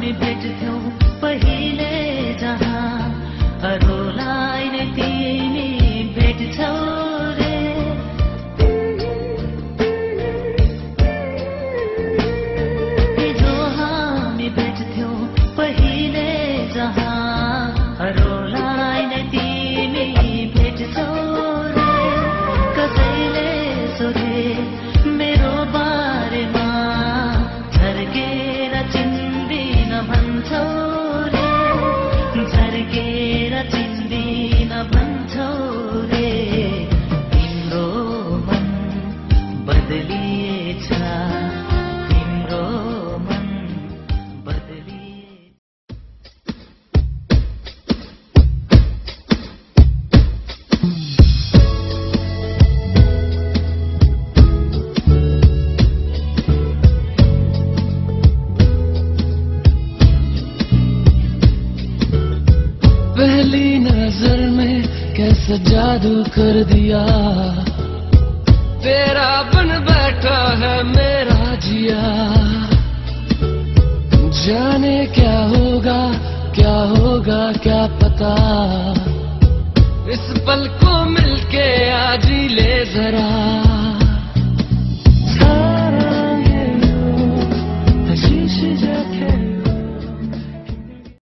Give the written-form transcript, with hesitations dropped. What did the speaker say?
हामी भेट्थ्यौ पहिले जहाँ अरूलाई नै तिमी भेट्छौ रे। हिजो हामी भेट्थ्यौ पहिले जहाँ अरूलाई नै तिमी भेट्छौ रे। कसैले सोधे मेरो बारेमा झर्केर चिन्दिन भन्छौ रे, झर्केर चिन्दिन भन्छौ रे। तिम्रो मन बदलिएछ, तिम्रो मन बदलिएछ। पहली नजर में कैसा जादू कर दिया, तेरा बन बैठा है मेरा जिया। जाने क्या होगा क्या पता, इस पल को मिलके आज ही ले जरा।